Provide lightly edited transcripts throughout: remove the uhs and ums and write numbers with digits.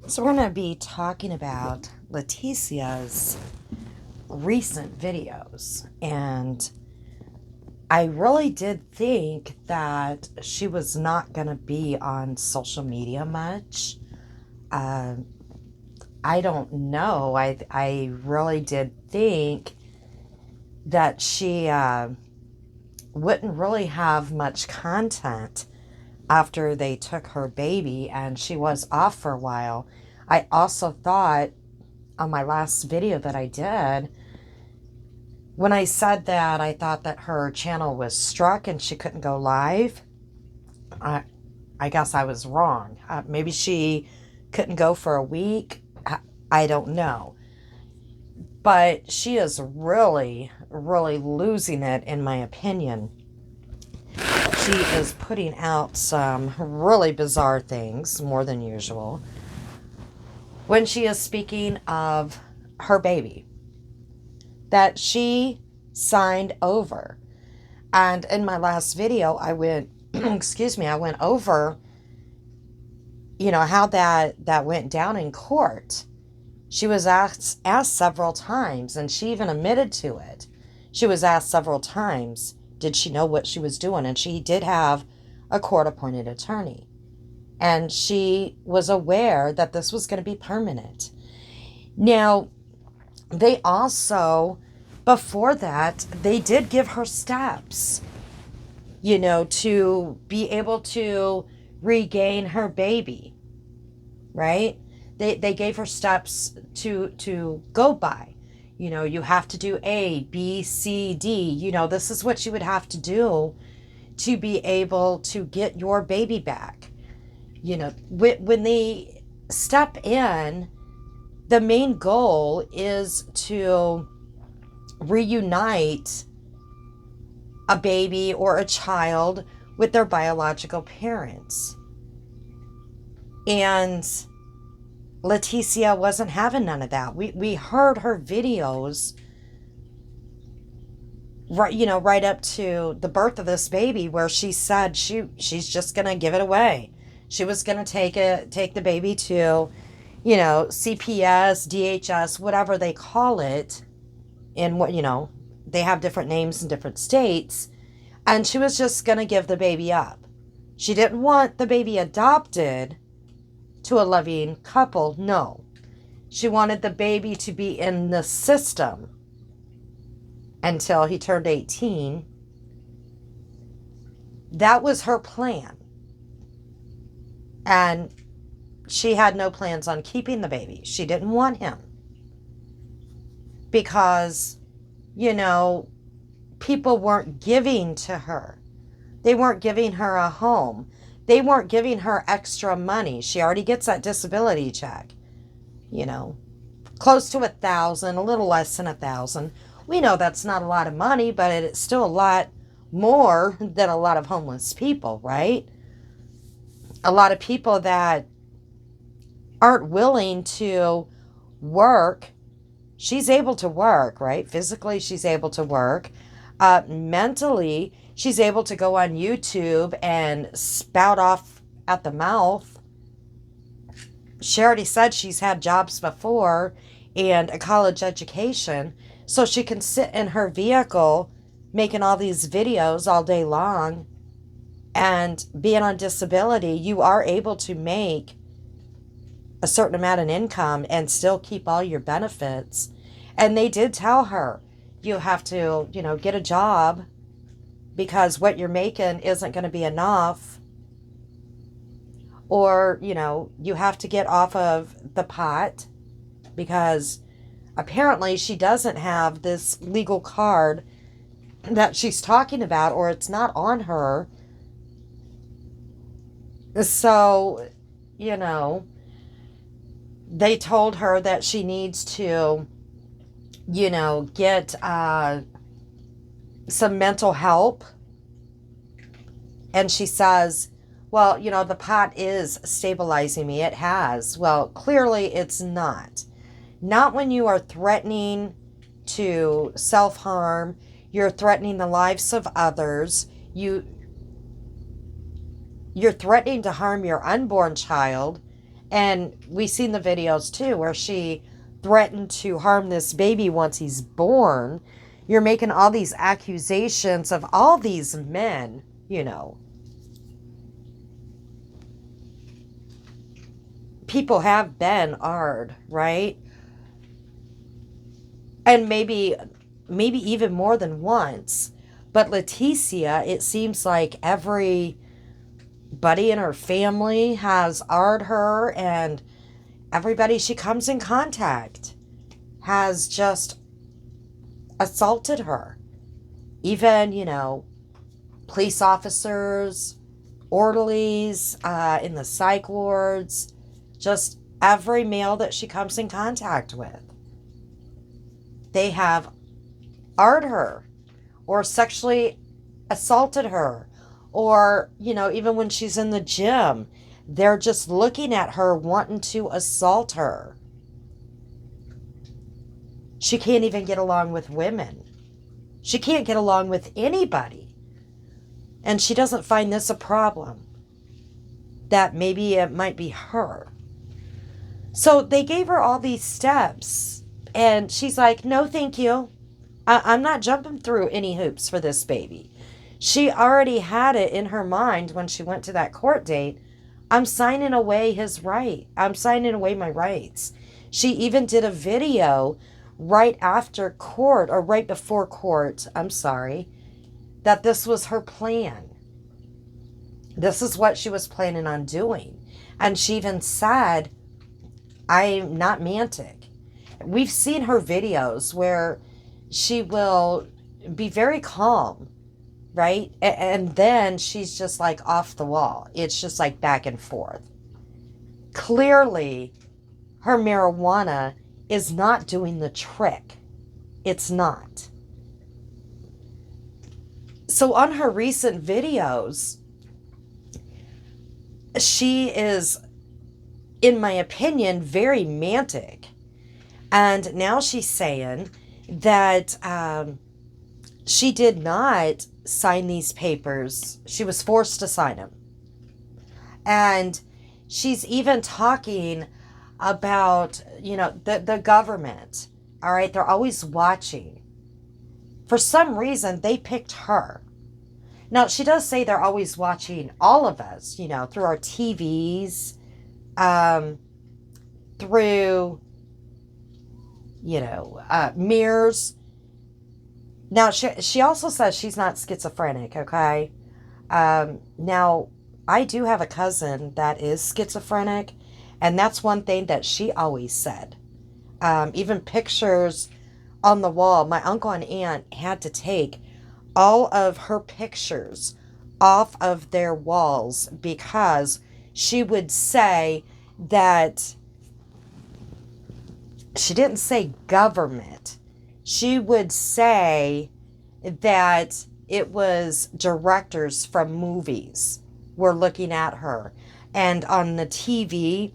So we're going to be talking about Leticia's recent videos. And I really did think that she was not going to be on social media much. Uh, I don't know. I really did think that she wouldn't really have much content after they took her baby and she was off for a while. I also thought on my last video that I did, when I said that, I thought that her channel was struck and she couldn't go live. I, I guess I was wrong. Maybe she couldn't go for a week. I don't know. But she is really, really losing it, in my opinion. She is putting out some really bizarre things, more than usual, when she is speaking of her baby that she signed over. And in my last video, I went, excuse me, I went over, how that went down in court. She was asked several times, and she even admitted to it. She was asked several times, did she know what she was doing? And she did have a court-appointed attorney. And she was aware that this was going to be permanent. Now, they also, before that, they did give her steps, to be able to regain her baby, right? They gave her steps to go by. You have to do A, B, C, D. This is what you would have to do to be able to get your baby back. When they step in, the main goal is to reunite a baby or a child with their biological parents. And Leticia wasn't having none of that. We heard her videos right up to the birth of this baby, where she said she's just gonna give it away. She was gonna take the baby to, CPS, DHS, whatever they call it, and they have different names in different states, and she was just gonna give the baby up. She didn't want the baby adopted to a loving couple. No. She wanted the baby to be in the system until he turned 18. That was her plan. And she had no plans on keeping the baby. She didn't want him. Because, people weren't giving to her. They weren't giving her a home. They weren't giving her extra money. She already gets that disability check. Close to 1,000, a little less than 1,000. We know that's not a lot of money, but it's still a lot more than a lot of homeless people, right? A lot of people that aren't willing to work. She's able to work, right? Physically, she's able to work. Mentally, she's able to go on YouTube and spout off at the mouth. She already said she's had jobs before and a college education, so she can sit in her vehicle making all these videos all day long. And being on disability, you are able to make a certain amount of income and still keep all your benefits. And they did tell her, you have to, get a job, because what you're making isn't going to be enough. Or, you have to get off of the pot, because apparently she doesn't have this legal card that she's talking about, or it's not on her. So, they told her that she needs to, get some mental help. And she says, well, the pot is stabilizing me. It has. Well, clearly it's not. Not when you are threatening to self-harm. You're threatening the lives of others. You're threatening to harm your unborn child. And we've seen the videos too where she threatened to harm this baby once he's born. You're making all these accusations of all these men, you know. People have been hard, right? And maybe even more than once. But Leticia, it seems like everybody in her family has arred her, and everybody she comes in contact has just assaulted her. Even, you know, police officers, orderlies in the psych wards, just every male that she comes in contact with. They have arred her or sexually assaulted her, or, you know, even when she's in the gym, they're just looking at her wanting to assault her. She can't even get along with women. She can't get along with anybody. And she doesn't find this a problem. That maybe it might be her. So they gave her all these steps. And she's like, no, thank you. I'm not jumping through any hoops for this baby. She already had it in her mind when she went to that court date. I'm signing away his right. I'm signing away my rights. She even did a video right after court, or right before court, I'm sorry, that this was her plan. This is what she was planning on doing. And she even said, I'm not mantic. We've seen her videos where she will be very calm, right? And then she's just like off the wall. It's just like back and forth. Clearly, her marijuana is not doing the trick. It's not. So on her recent videos, she is, in my opinion, very mantic. And now she's saying that she did not sign these papers. She was forced to sign them. And she's even talking about, you know, the government. All right, they're always watching. For some reason, they picked her. Now, she does say they're always watching all of us, you know, through our TVs, through, you know, mirrors. Now, she also says she's not schizophrenic, okay? Now, I do have a cousin that is schizophrenic, and that's one thing that she always said. Even pictures on the wall, my uncle and aunt had to take all of her pictures off of their walls because she would say that, she didn't say government. She would say that it was directors from movies were looking at her. And on the TV,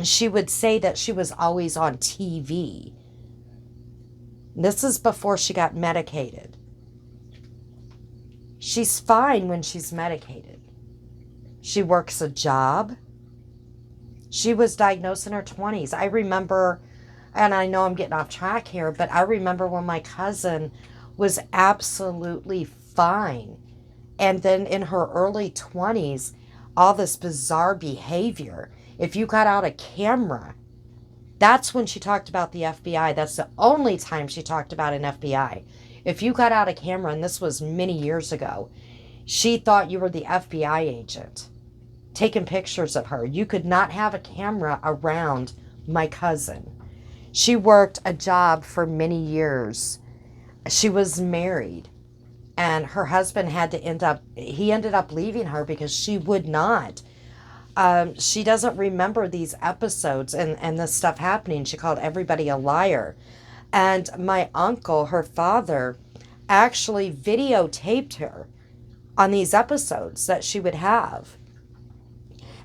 she would say that she was always on TV. This is before she got medicated. She's fine when she's medicated. She works a job. She was diagnosed in her 20s. I remember, and I know I'm getting off track here, but I remember when my cousin was absolutely fine. And then in her early 20s, all this bizarre behavior. If you got out a camera, that's when she talked about the FBI. That's the only time she talked about an FBI. If you got out a camera, and this was many years ago, she thought you were the FBI agent taking pictures of her. You could not have a camera around my cousin. She worked a job for many years. She was married, and her husband ended up leaving her because she would not. She doesn't remember these episodes and this stuff happening. She called everybody a liar. And my uncle, her father, actually videotaped her on these episodes that she would have.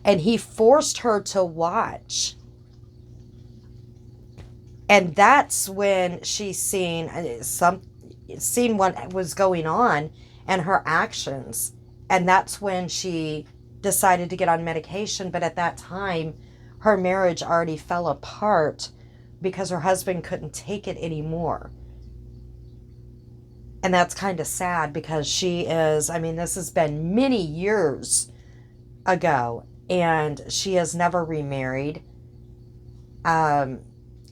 And he forced her to watch. And that's when she seen what was going on and her actions. And that's when she decided to get on medication. But at that time, her marriage already fell apart because her husband couldn't take it anymore. And that's kind of sad because she is, I mean, this has been many years ago, and she has never remarried.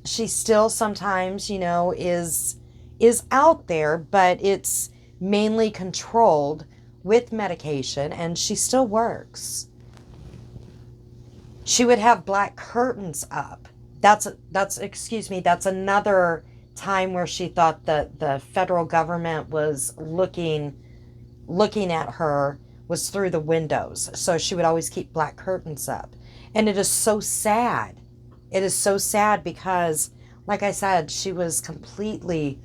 She still sometimes, is out there, but it's mainly controlled with medication, and she still works. She would have black curtains up. That's another time where she thought that the federal government was looking at her was through the windows. So she would always keep black curtains up. And it is so sad. It is so sad because, like I said, she was completely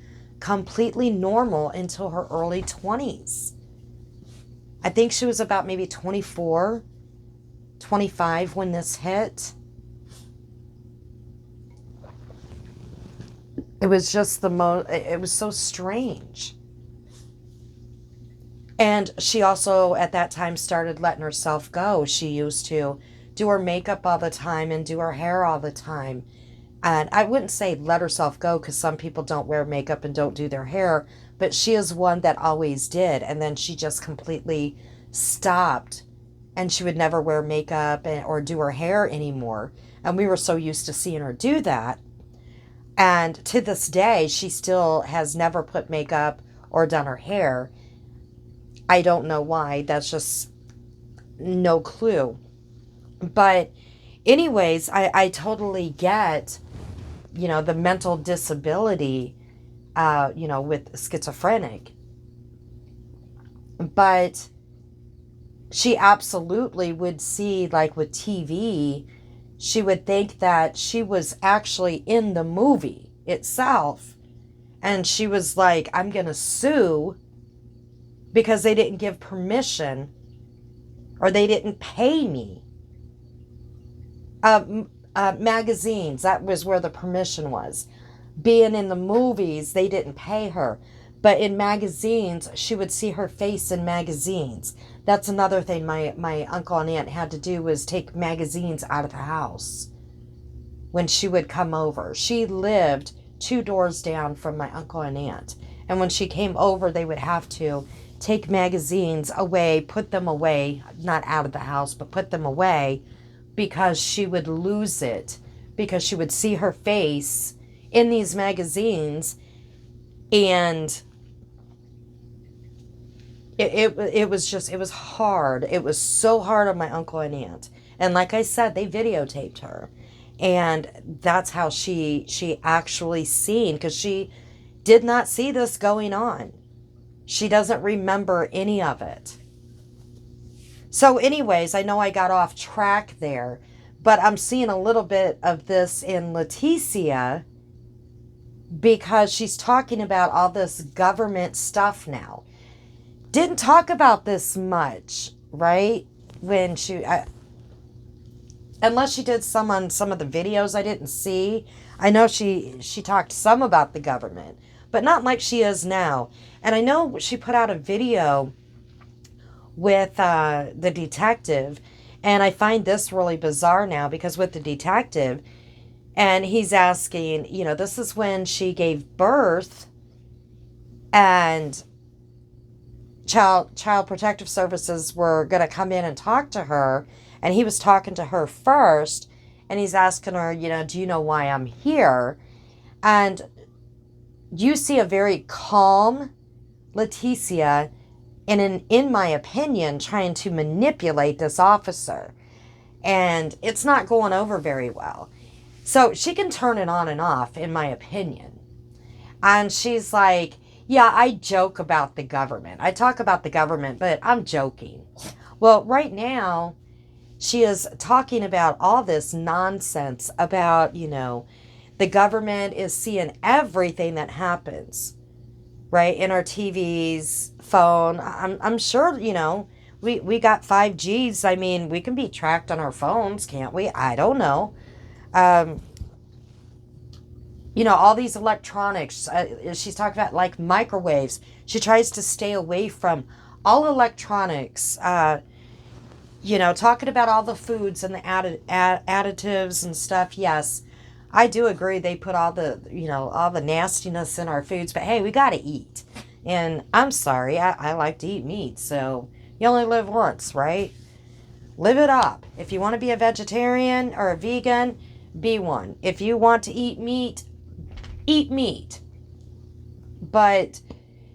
normal until her early 20s. I think she was about maybe 24, 25 when this hit. It was just it was so strange. And she also, at that time, started letting herself go. She used to do her makeup all the time and do her hair all the time. And I wouldn't say let herself go because some people don't wear makeup and don't do their hair, but she is one that always did. And then she just completely stopped, and she would never wear makeup or do her hair anymore. And we were so used to seeing her do that. And to this day, she still has never put makeup or done her hair. I don't know why. That's just no clue. But anyways, I totally get, the mental disability, with schizophrenic. But she absolutely would see, like with TV, she would think that she was actually in the movie itself. And she was like, I'm going to sue because they didn't give permission or they didn't pay me. Magazines, that was where the permission was. Being in the movies, they didn't pay her. But in magazines, she would see her face in magazines. That's another thing my uncle and aunt had to do, was take magazines out of the house when she would come over. She lived 2 doors down from my uncle and aunt. And when she came over, they would have to take magazines away, put them away, not out of the house, but put them away, because she would lose it, because she would see her face in these magazines, and it was hard. It was so hard on my uncle and aunt. And like I said, they videotaped her. And that's how she actually seen, because she did not see this going on. She doesn't remember any of it. So anyways, I know I got off track there, but I'm seeing a little bit of this in Leticia because she's talking about all this government stuff now. Didn't talk about this much, right? When unless she did some on some of the videos I didn't see. I know she talked some about the government, but not like she is now. And I know she put out a video with the detective, and I find this really bizarre now, because with the detective, and he's asking, this is when she gave birth, and Child Protective Services were going to come in and talk to her, and he was talking to her first, and he's asking her, do you know why I'm here? And you see a very calm Leticia, and in my opinion, trying to manipulate this officer. And it's not going over very well. So she can turn it on and off, in my opinion. And she's like, yeah, I joke about the government. I talk about the government, but I'm joking. Well, right now, she is talking about all this nonsense about, the government is seeing everything that happens, right, in our TVs, phone. I'm sure, we got 5Gs. I mean, we can be tracked on our phones, can't we? I don't know. All these electronics. She's talking about, like, microwaves. She tries to stay away from all electronics. talking about all the foods and the additives and stuff. Yes, I do agree. They put all the nastiness in our foods, but hey, we got to eat. And I'm sorry, I like to eat meat. So you only live once, right? Live it up. If you want to be a vegetarian or a vegan, be one. If you want to eat meat, eat meat. But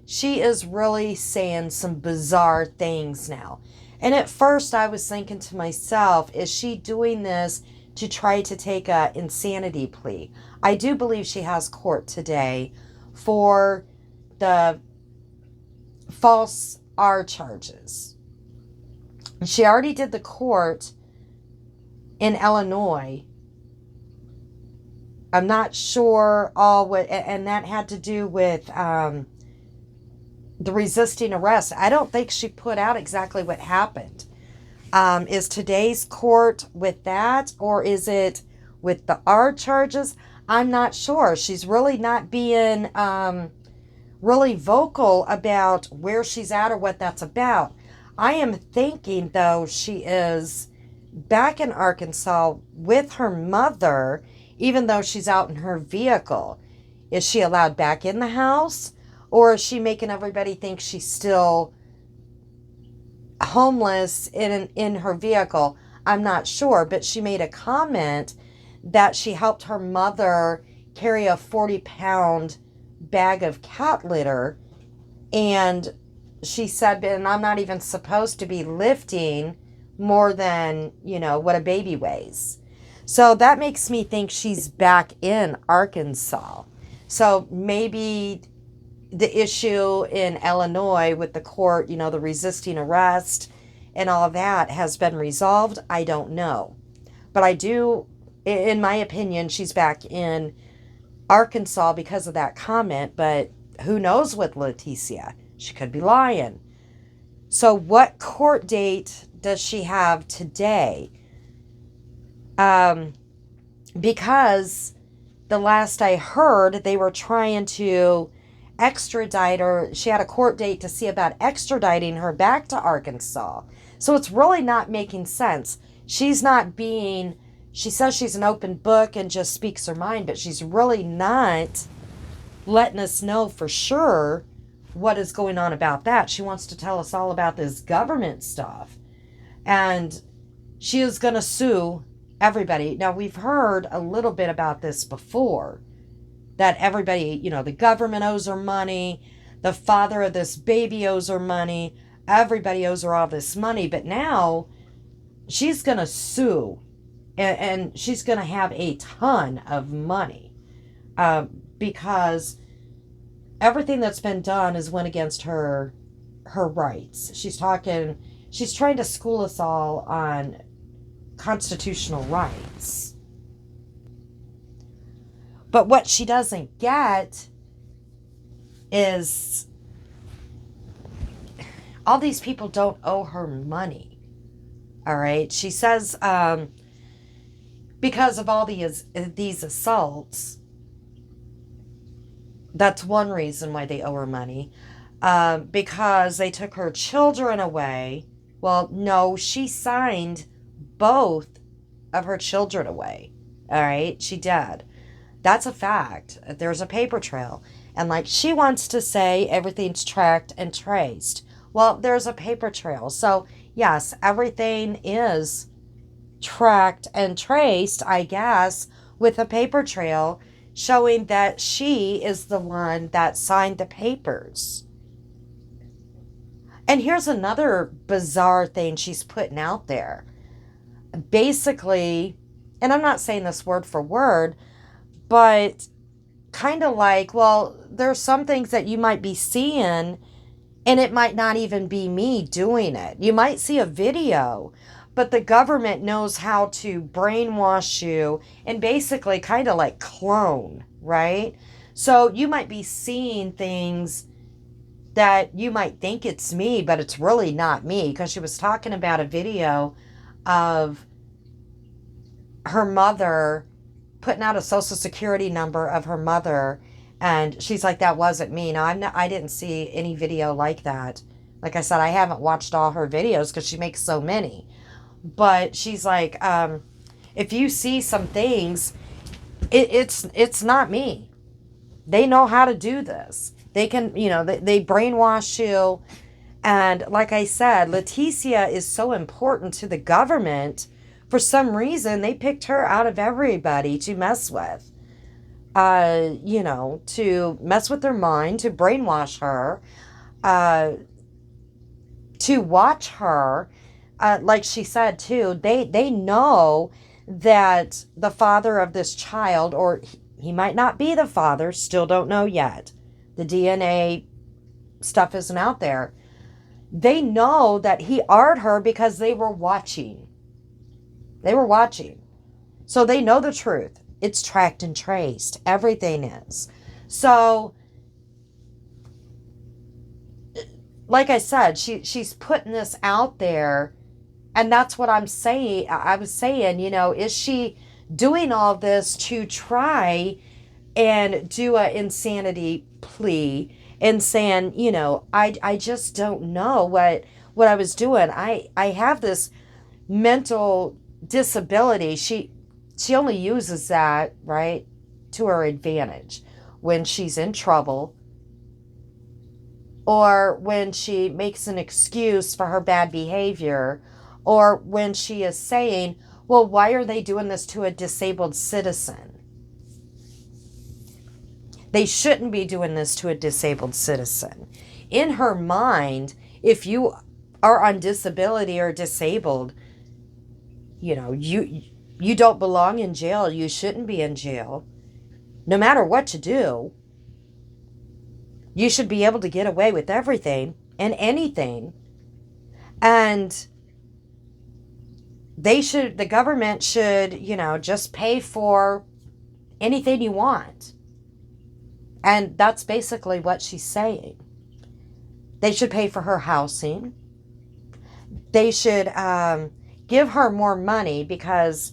she is really saying some bizarre things now. And at first I was thinking to myself, is she doing this to try to take a insanity plea? I do believe she has court today for the false R charges. She already did the court in Illinois. I'm not sure all what, and that had to do with the resisting arrest. I don't think she put out exactly what happened. Is today's court with that, or is it with the R charges? I'm not sure. She's really not being really vocal about where she's at or what that's about. I am thinking, though, she is back in Arkansas with her mother, even though she's out in her vehicle. Is she allowed back in the house? Or is she making everybody think she's still homeless in her vehicle? I'm not sure, but she made a comment that she helped her mother carry a 40-pound bag of cat litter, and she said, and I'm not even supposed to be lifting more than, what a baby weighs. So that makes me think she's back in Arkansas. So maybe the issue in Illinois with the court, the resisting arrest and all that has been resolved. I don't know. But I do, in my opinion, she's back in Arkansas because of that comment. But who knows with Leticia? She could be lying. So what court date does she have today? Because the last I heard, they were trying to extradite her. She had a court date to see about extraditing her back to Arkansas. So it's really not making sense. She's not being, she says she's an open book and just speaks her mind, but she's really not letting us know for sure what is going on about that. She wants to tell us all about this government stuff. And she is going to sue everybody. Now, we've heard a little bit about this before, that everybody, the government owes her money, the father of this baby owes her money, everybody owes her all this money, but now she's going to sue, and she's going to have a ton of money, because everything that's been done is went against her rights. She's trying to school us all on constitutional rights. But what she doesn't get is all these people don't owe her money. All right. She says because of all these assaults, that's one reason why they owe her money. Because they took her children away. Well, no, she signed both of her children away. All right. She did. That's a fact. There's a paper trail. And like she wants to say everything's tracked and traced. Well, there's a paper trail. So yes, everything is tracked and traced, I guess, with a paper trail showing that she is the one that signed the papers. And here's another bizarre thing she's putting out there. Basically, and I'm not saying this word for word, but kind of like, well, there's some things that you might be seeing and it might not even be me doing it. You might see a video, but the government knows how to brainwash you and basically kind of like clone, right? So you might be seeing things that you might think it's me, but it's really not me, because she was talking about a video of her mother putting out a social security number of her mother, and she's like, that wasn't me. Now, I didn't see any video like that. Like I said, I haven't watched all her videos because she makes so many. But she's like, if you see some things, it's not me. They know how to do this. They can, they brainwash you. And like I said, Leticia is so important to the government. For some reason, they picked her out of everybody to mess with. To mess with their mind, to brainwash her, uh, to watch her. Like she said too, they know that the father of this child, or he might not be the father, still don't know yet. The DNA stuff isn't out there. They know that he art her because they were watching. They were watching. So they know the truth. It's tracked and traced. Everything is. So, like I said, she's putting this out there. And that's what I'm saying. I was saying, is she doing all this to try and do an insanity plea and saying, I just don't know what I was doing. I have this mental disability. She only uses that, right, to her advantage when she's in trouble, or when she makes an excuse for her bad behavior, or when she is saying, well, why are they doing this to a disabled citizen? They shouldn't be doing this to a disabled citizen. In her mind, if you are on disability or disabled, you don't belong in jail. You shouldn't be in jail. No matter what you do, you should be able to get away with everything and anything. And the government should, just pay for anything you want. And that's basically what she's saying. They should pay for her housing. They should give her more money because,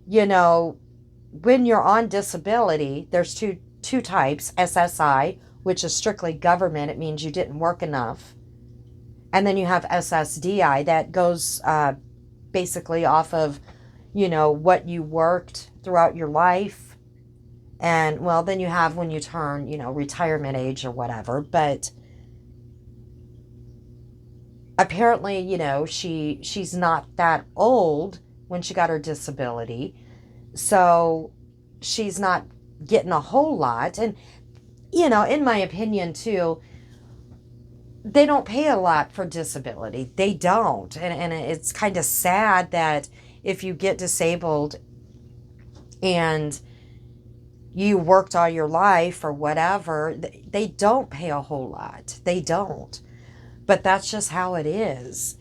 when you're on disability, there's two types: SSI, which is strictly government. It means you didn't work enough. And then you have SSDI that goes basically off of, what you worked throughout your life. And, well, then you have when you turn, retirement age or whatever. But apparently, she's not that old when she got her disability. So she's not getting a whole lot. And, in my opinion, too, they don't pay a lot for disability. They don't. And it's kind of sad that if you get disabled and you worked all your life or whatever, they don't pay a whole lot. They don't. But that's just how it is.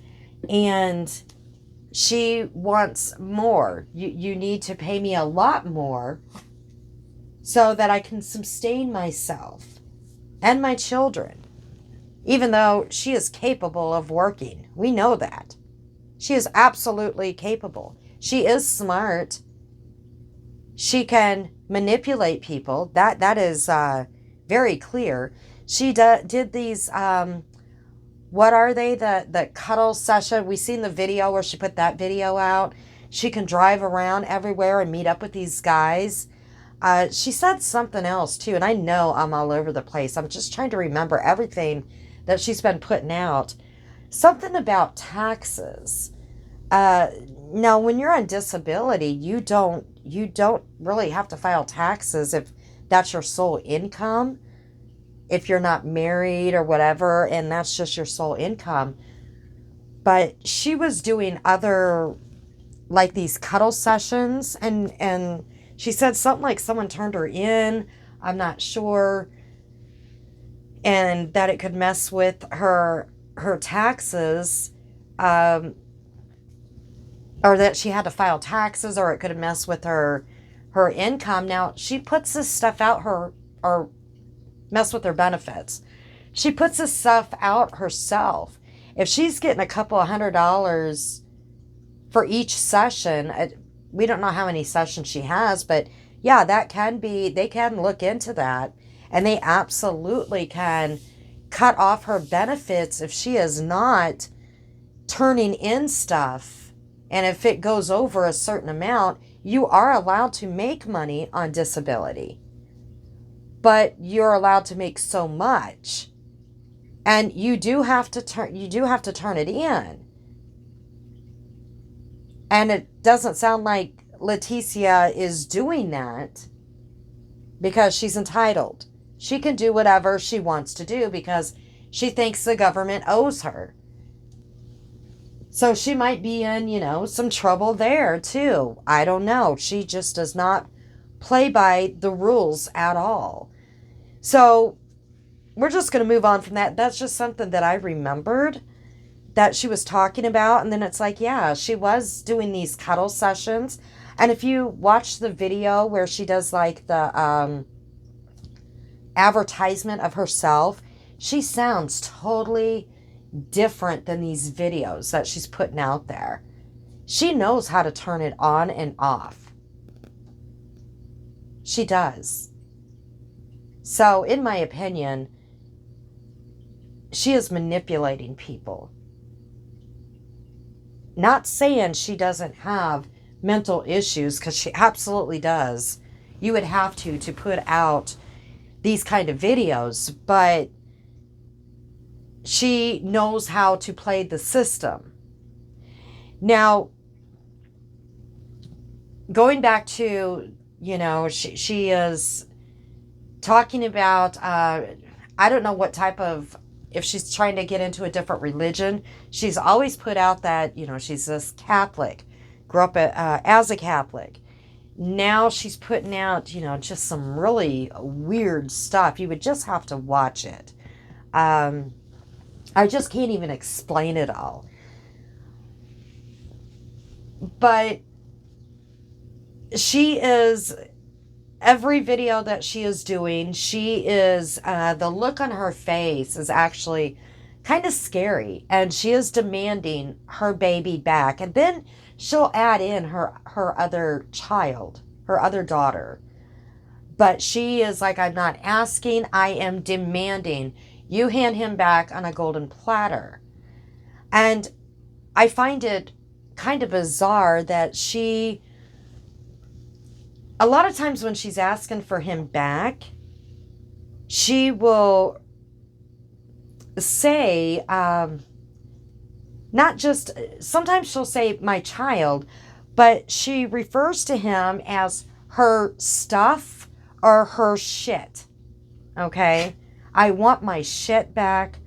And she wants more. You need to pay me a lot more so that I can sustain myself and my children. Even though she is capable of working. We know that. She is absolutely capable. She is smart. She can manipulate people. That is very clear. She did these, what are they? The cuddle session. We seen the video where she put that video out. She can drive around everywhere and meet up with these guys. She said something else too, and I know I'm all over the place. I'm just trying to remember everything that she's been putting out. Something about taxes. Now, when you're on disability, you don't really have to file taxes if that's your sole income. If you're not married or whatever, and that's just your sole income. But she was doing other, like these cuddle sessions, and she said something like someone turned her in. I'm not sure. And that it could mess with her taxes, or that she had to file taxes, or it could mess with her income. Now, she puts this stuff out or mess with her benefits. She puts this stuff out herself. If she's getting a couple of $100 for each session, we don't know how many sessions she has, but yeah, they can look into that. And they absolutely can cut off her benefits if she is not turning in stuff And if it goes over a certain amount, you are allowed to make money on disability. But you're allowed to make so much. And you do have to turn it in. And it doesn't sound like Leticia is doing that because she's entitled. She can do whatever she wants to do because she thinks the government owes her. So she might be in, some trouble there too. I don't know. She just does not play by the rules at all. So we're just going to move on from that. That's just something that I remembered that she was talking about. And then it's like, yeah, she was doing these cuddle sessions. And if you watch the video where she does like the advertisement of herself, she sounds totally different than these videos that she's putting out there. She knows how to turn it on and off. She does. So, in my opinion, she is manipulating people. Not saying she doesn't have mental issues, because she absolutely does. You would have to put out these kind of videos, but she knows how to play the system. Now, going back to, she is talking about, I don't know what type of, if she's trying to get into a different religion. She's always put out that, she's this Catholic, grew up as a Catholic. Now she's putting out, just some really weird stuff. You would just have to watch it. I just can't even explain it all. But she is, every video that she is doing, she is, the look on her face is actually kind of scary. And she is demanding her baby back. And then she'll add in her other child, her other daughter. But she is like, I'm not asking, I am demanding. You hand him back on a golden platter. And I find it kind of bizarre that she, a lot of times when she's asking for him back, she will say, not just, sometimes she'll say my child, but she refers to him as her stuff or her shit. Okay? I want my shit back.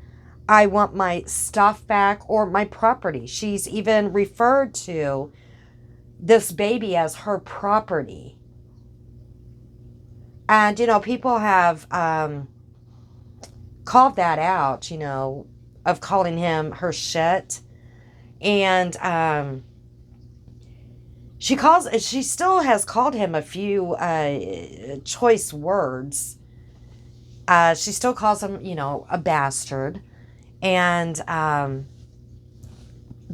I want my stuff back, or my property. She's even referred to this baby as her property. And, people have called that out, of calling him her shit. And she still has called him a few choice words. She still calls him, a bastard. And,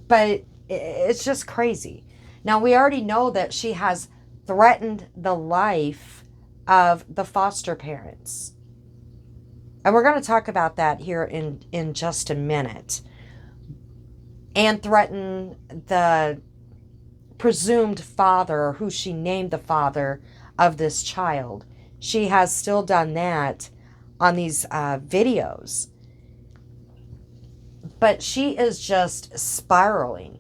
but it's just crazy. Now, we already know that she has threatened the life of the foster parents. And we're going to talk about that here in just a minute. And threaten the presumed father, who she named the father of this child. She has still done that on these videos. But she is just spiraling.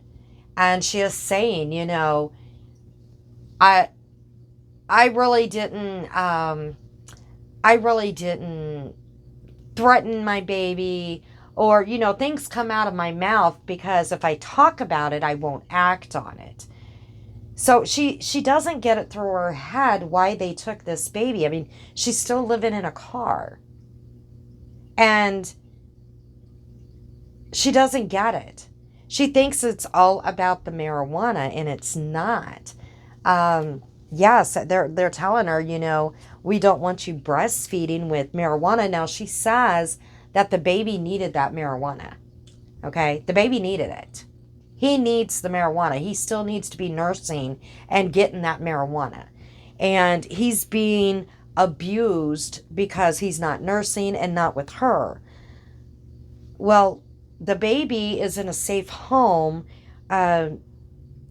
And she is saying, I really didn't threaten my baby, or, things come out of my mouth because if I talk about it, I won't act on it. So she doesn't get it through her head why they took this baby. I mean, she's still living in a car. And she doesn't get it. She thinks it's all about the marijuana, and it's not. Yes, they're telling her, we don't want you breastfeeding with marijuana. Now, she says that the baby needed that marijuana. Okay? The baby needed it. He needs the marijuana. He still needs to be nursing and getting that marijuana. And he's being abused because he's not nursing and not with her. Well, the baby is in a safe home.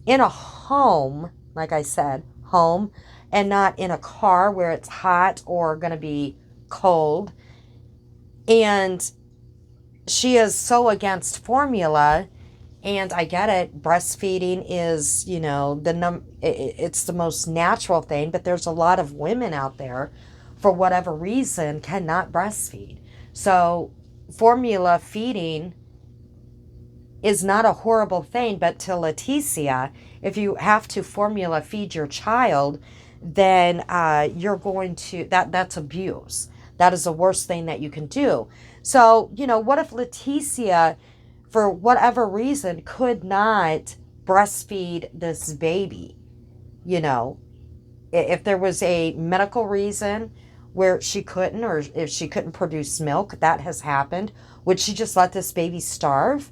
in a home, like I said, home, and not in a car where it's hot or going to be cold. And she is so against formula. And I get it. Breastfeeding is, it's the most natural thing, but there's a lot of women out there, for whatever reason, cannot breastfeed. So formula feeding is not a horrible thing, but to Leticia, if you have to formula feed your child, then you're going to, that's abuse. That is the worst thing that you can do. So, what if Leticia, for whatever reason, could not breastfeed this baby? If there was a medical reason where she couldn't, or if she couldn't produce milk, that has happened. Would she just let this baby starve?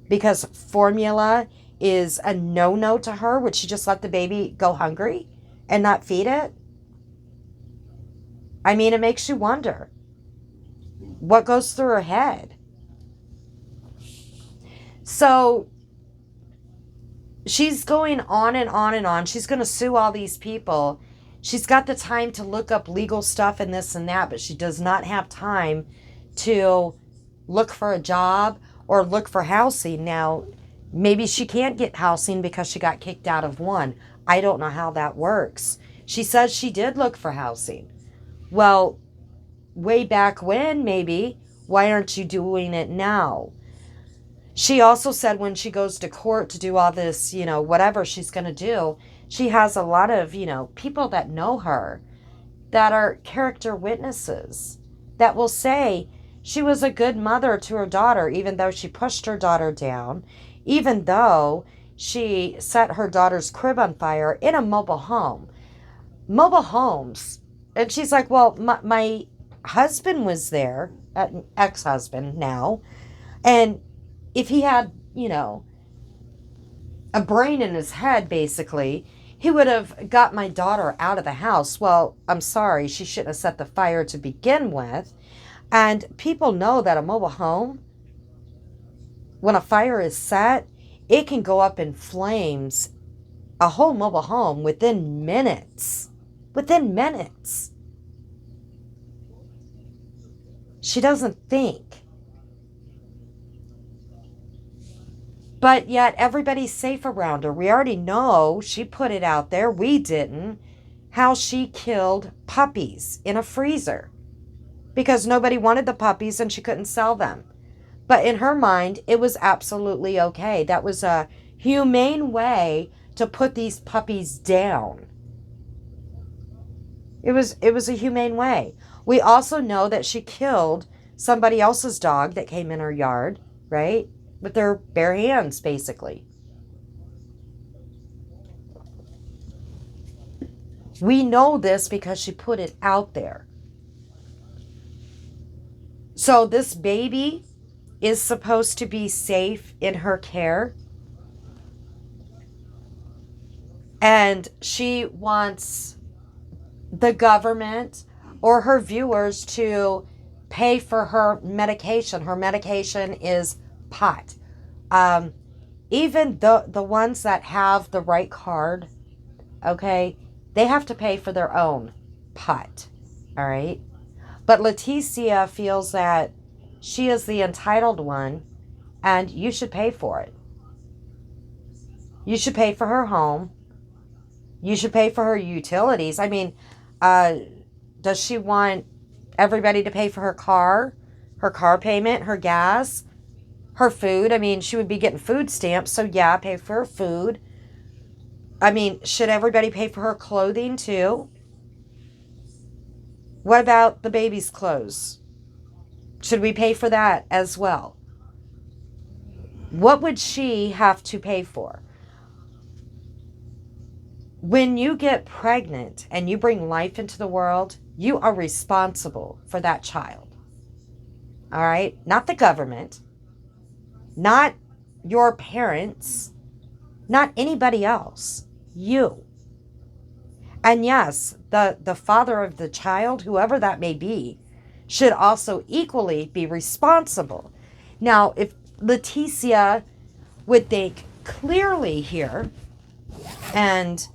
Because formula is a no-no to her, would she just let the baby go hungry and not feed it? I mean, it makes you wonder what goes through her head. So she's going on and on and on. She's going to sue all these people. She's got the time to look up legal stuff and this and that, but she does not have time to look for a job or look for housing. Now, maybe she can't get housing because she got kicked out of one. I don't know how that works. She says she did look for housing. Well, way back when, maybe. Why aren't you doing it now? She also said when she goes to court to do all this, whatever she's going to do, she has a lot of, people that know her that are character witnesses that will say she was a good mother to her daughter, even though she pushed her daughter down, even though she set her daughter's crib on fire in a mobile home. Mobile homes. And she's like, well, my husband was there, ex-husband now, and if he had, a brain in his head, basically, he would have got my daughter out of the house. Well, I'm sorry, she shouldn't have set the fire to begin with. And people know that a mobile home, when a fire is set, it can go up in flames, a whole mobile home, within minutes. Within minutes. She doesn't think. But yet everybody's safe around her. We already know, she put it out there, we didn't, how she killed puppies in a freezer because nobody wanted the puppies and she couldn't sell them. But in her mind, it was absolutely okay. That was a humane way to put these puppies down. It was a humane way. We also know that she killed somebody else's dog that came in her yard, right? With their bare hands, basically. We know this because she put it out there. So this baby is supposed to be safe in her care. And she wants the government or her viewers to pay for her medication. Her medication is pot. Even the ones that have the right card, okay, they have to pay for their own pot. All right. But Leticia feels that she is the entitled one and you should pay for it. You should pay for her home. You should pay for her utilities. I mean, does she want everybody to pay for her car payment, her gas, her food? I mean, she would be getting food stamps, so yeah, pay for her food. I mean, should everybody pay for her clothing too? What about the baby's clothes? Should we pay for that as well? What would she have to pay for? When you get pregnant and you bring life into the world, you are responsible for that child. All right? Not the government, not your parents, not anybody else. You. And yes, the father of the child, whoever that may be, should also equally be responsible. Now, if Leticia would think, clearly here, and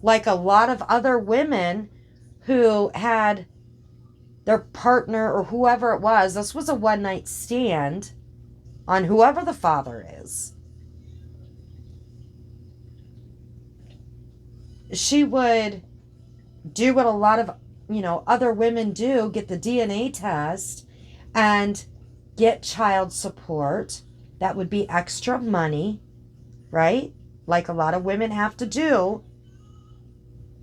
like a lot of other women who had their partner or whoever it was, this was a one-night stand on whoever the father is. She would do what a lot of, other women do, get the DNA test and get child support. That would be extra money, right? Like a lot of women have to do.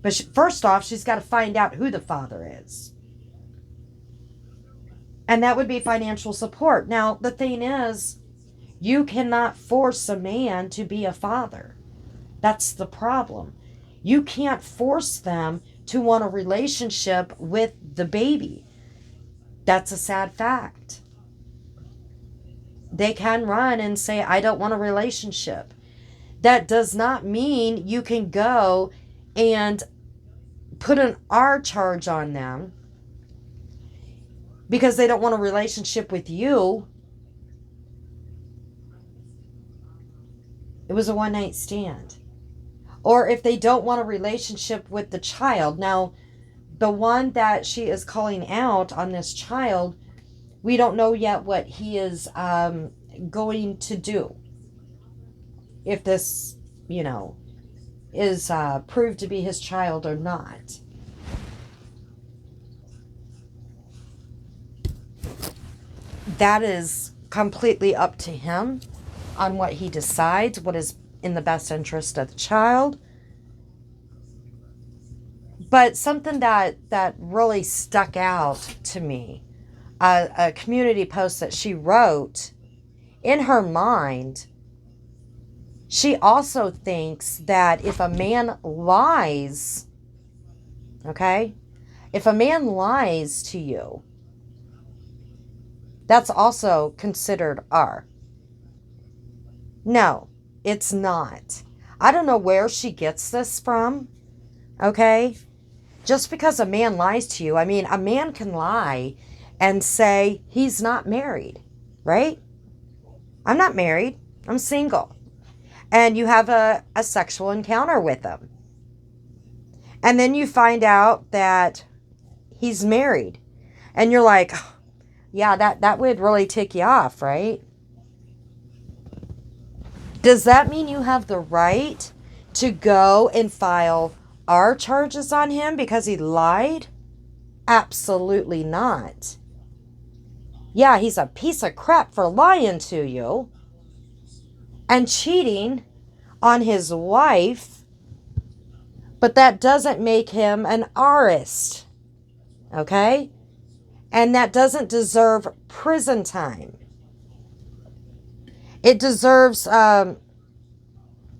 But first off, she's got to find out who the father is. And that would be financial support. Now, the thing is, you cannot force a man to be a father. That's the problem. You can't force them to want a relationship with the baby. That's a sad fact. They can run and say, I don't want a relationship. That does not mean you can go and put an R charge on them because they don't want a relationship with you. It was a one-night stand. Or if they don't want a relationship with the child. Now, the one that she is calling out on this child, we don't know yet what he is going to do. If this, is proved to be his child or not. That is completely up to him on what he decides, what is in the best interest of the child. But something that really stuck out to me, a community post that she wrote, in her mind, she also thinks that if a man lies, okay, if a man lies to you, that's also considered R. No, it's not. I don't know where she gets this from, okay? Just because a man lies to you, a man can lie and say he's not married, right? I'm not married. I'm single. And you have a sexual encounter with him. And then you find out that he's married. And you're like, yeah, that would really tick you off, right? Does that mean you have the right to go and file R charges on him because he lied? Absolutely not. Yeah, he's a piece of crap for lying to you and cheating on his wife, but that doesn't make him an Rist, okay? And that doesn't deserve prison time. It deserves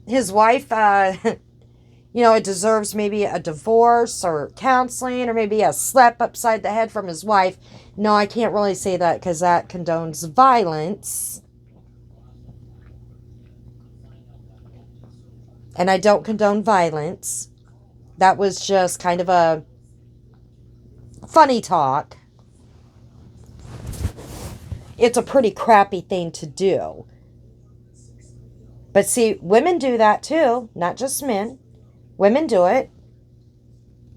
his wife, it deserves maybe a divorce or counseling or maybe a slap upside the head from his wife. No, I can't really say that because that condones violence. And I don't condone violence. That was just kind of a funny talk. It's a pretty crappy thing to do. But see, women do that too, not just men. Women do it.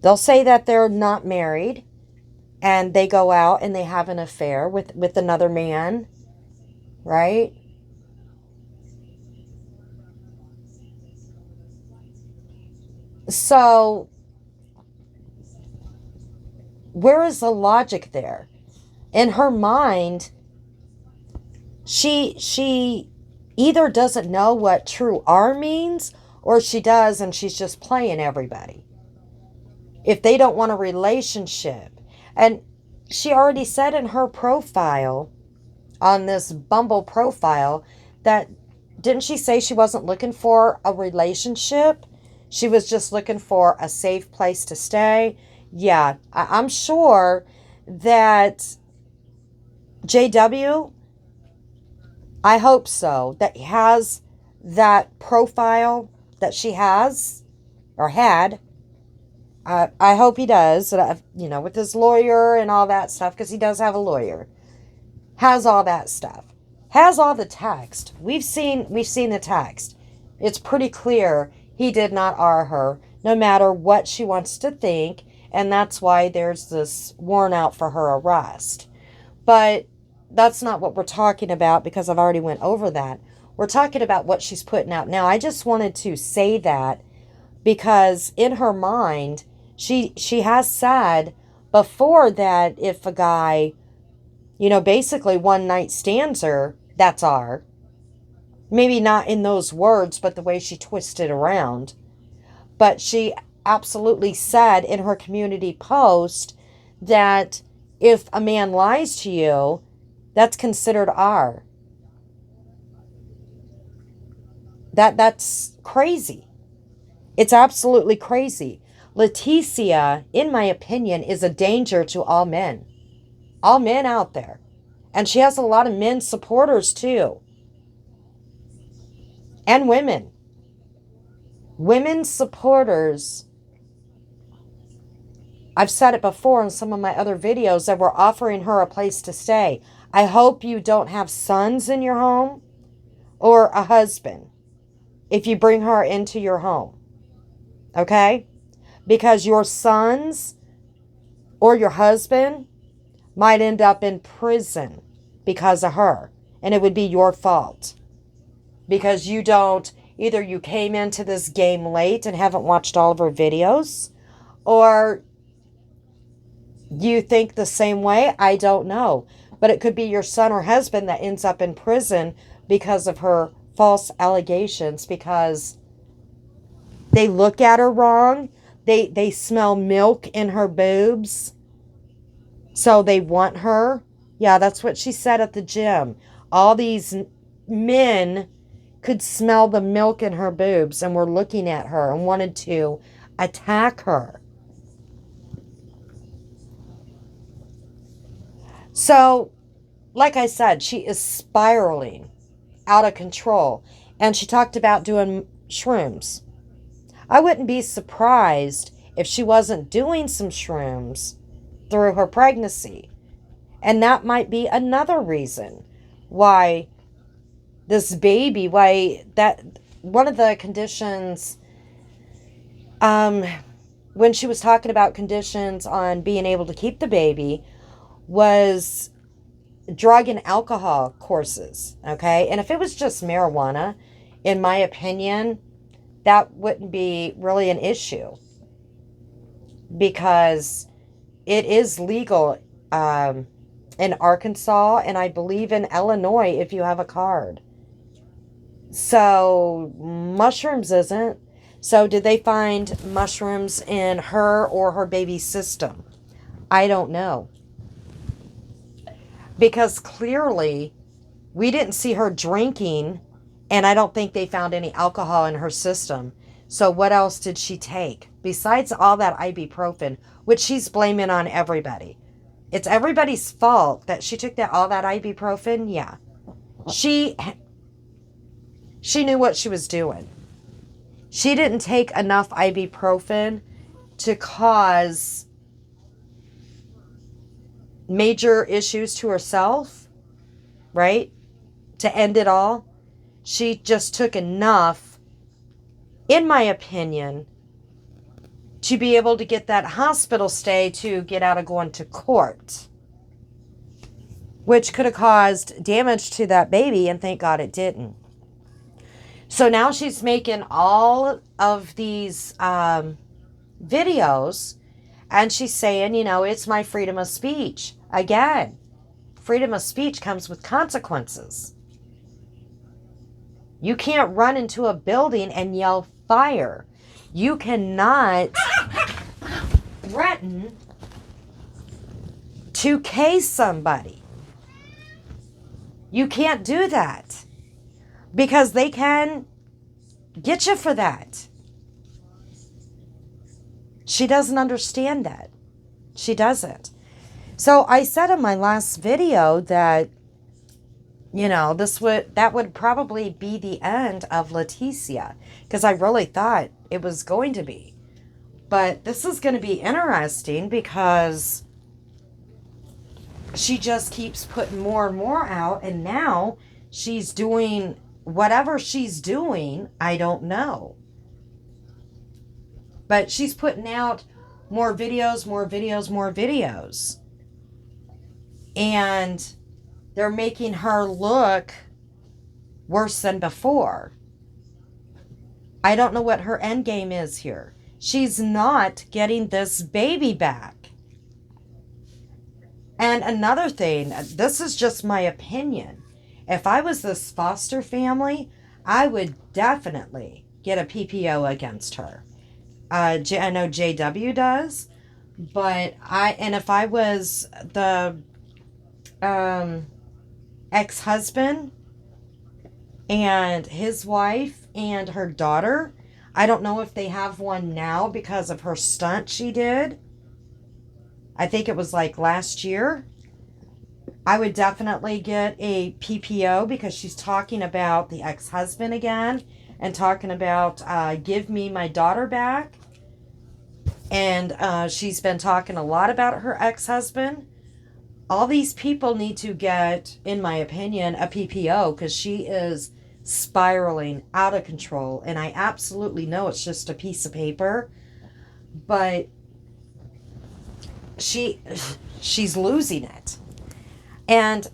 They'll say that they're not married and they go out and they have an affair with another man, right? So, where is the logic there? In her mind, she either doesn't know what true R means, or she does and she's just playing everybody. If they don't want a relationship. And she already said in her profile, on this Bumble profile, that, didn't she say she wasn't looking for a relationship? She was just looking for a safe place to stay. Yeah, I'm sure that JW, I hope so, that has that profile that she has or had. I hope he does, with his lawyer and all that stuff, because he does have a lawyer. Has all that stuff. has all the text. We've seen the text. It's pretty clear he did not R her, no matter what she wants to think, and that's why there's this warrant out for her arrest. But that's not what we're talking about, because I've already went over that. We're talking about what she's putting out now. I just wanted to say that because in her mind, she has said before that if a guy, basically one night stands her, that's R. Maybe not in those words, but the way she twisted around. But she absolutely said in her community post that if a man lies to you, that's considered R. That's crazy. It's absolutely crazy. Leticia, in my opinion, is a danger to all men. All men out there. And she has a lot of men supporters too. And women. Women supporters. I've said it before in some of my other videos that we're offering her a place to stay. I hope you don't have sons in your home or a husband if you bring her into your home. Okay? Because your sons or your husband might end up in prison because of her. And it would be your fault. Because either you came into this game late and haven't watched all of her videos, or you think the same way. I don't know. But it could be your son or husband that ends up in prison because of her false allegations, because they look at her wrong. They smell milk in her boobs. So they want her. Yeah, that's what she said at the gym. All these men could smell the milk in her boobs and were looking at her and wanted to attack her. So, like I said, she is spiraling out of control. And she talked about doing shrooms. I wouldn't be surprised if she wasn't doing some shrooms through her pregnancy. And that might be another reason why this baby, one of the conditions, when she was talking about conditions on being able to keep the baby, was drug and alcohol courses, okay? And if it was just marijuana, in my opinion, that wouldn't be really an issue, because it is legal in Arkansas, and I believe in Illinois if you have a card. So mushrooms isn't. So did they find mushrooms in her or her baby's system? I don't know. Because clearly we didn't see her drinking, and I don't think they found any alcohol in her system. So what else did she take? Besides all that ibuprofen, which she's blaming on everybody. It's everybody's fault that she took all that ibuprofen. Yeah. She knew what she was doing. She didn't take enough ibuprofen to cause major issues to herself, right? To end it all. She just took enough, in my opinion, to be able to get that hospital stay to get out of going to court, which could have caused damage to that baby, and thank God it didn't. So now she's making all of these videos, and she's saying, it's my freedom of speech. Again, freedom of speech comes with consequences. You can't run into a building and yell fire. You cannot threaten to case somebody. You can't do that, because they can get you for that. She doesn't understand that. She doesn't. So I said in my last video that, that would probably be the end of Leticia, because I really thought it was going to be. But this is going to be interesting, because she just keeps putting more and more out, and now she's doing whatever she's doing. I don't know. But she's putting out more videos, more videos, more videos. And they're making her look worse than before. I don't know what her end game is here. She's not getting this baby back. And another thing, this is just my opinion. If I was this foster family, I would definitely get a PPO against her. I know JW does, but if I was the ex-husband and his wife and her daughter, I don't know if they have one now because of her stunt she did. I think it was like last year. I would definitely get a PPO because she's talking about the ex-husband again and talking about give me my daughter back. And she's been talking a lot about her ex-husband. All these people need to get, in my opinion, a PPO because she is spiraling out of control. And I absolutely know it's just a piece of paper. But she's losing it. And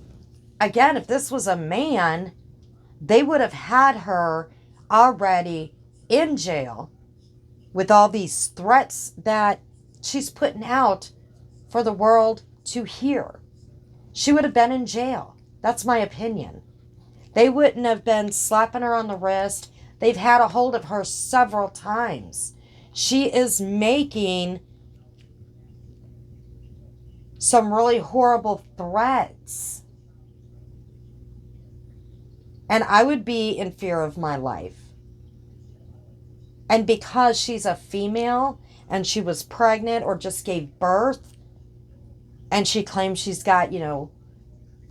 again, if this was a man, they would have had her already in jail with all these threats that she's putting out for the world to hear. She would have been in jail. That's my opinion. They wouldn't have been slapping her on the wrist. They've had a hold of her several times. She is making some really horrible threats. And I would be in fear of my life. And because she's a female and she was pregnant or just gave birth and she claims she's got,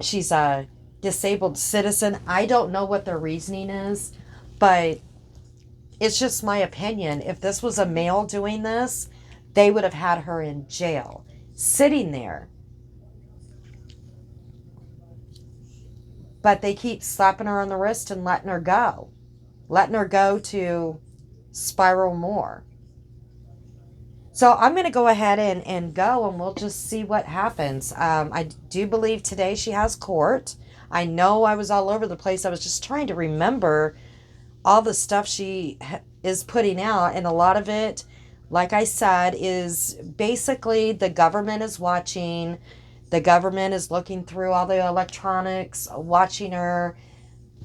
she's a disabled citizen. I don't know what their reasoning is, but it's just my opinion. If this was a male doing this, they would have had her in jail, sitting there. But they keep slapping her on the wrist and letting her go to spiral more. So I'm going to go ahead and go, and we'll just see what happens. I do believe today she has court. I know I was all over the place. I was just trying to remember all the stuff she is putting out, and a lot of it, like I said, is basically the government is watching. The government is looking through all the electronics, watching her.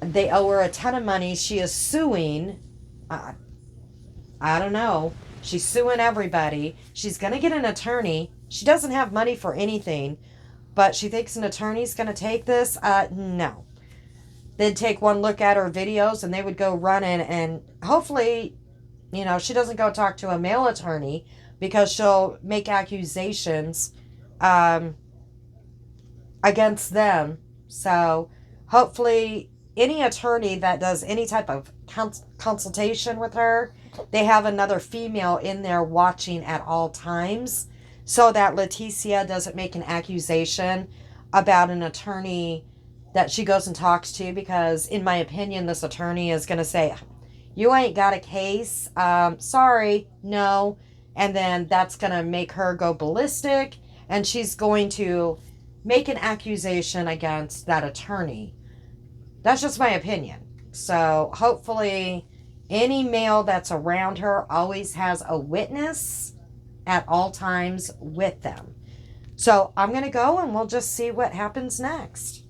They owe her a ton of money. She is suing. I don't know. She's suing everybody. She's going to get an attorney. She doesn't have money for anything, but she thinks an attorney's going to take this. No. They'd take one look at her videos and they would go running, and hopefully, she doesn't go talk to a male attorney because she'll make accusations against them. So hopefully any attorney that does any type of consultation with her, they have another female in there watching at all times so that Leticia doesn't make an accusation about an attorney that she goes and talks to, because in my opinion, this attorney is going to say, you ain't got a case. Sorry, no. And then that's going to make her go ballistic, and she's going to make an accusation against that attorney. That's just my opinion. So hopefully any male that's around her always has a witness at all times with them. So I'm going to go and we'll just see what happens next.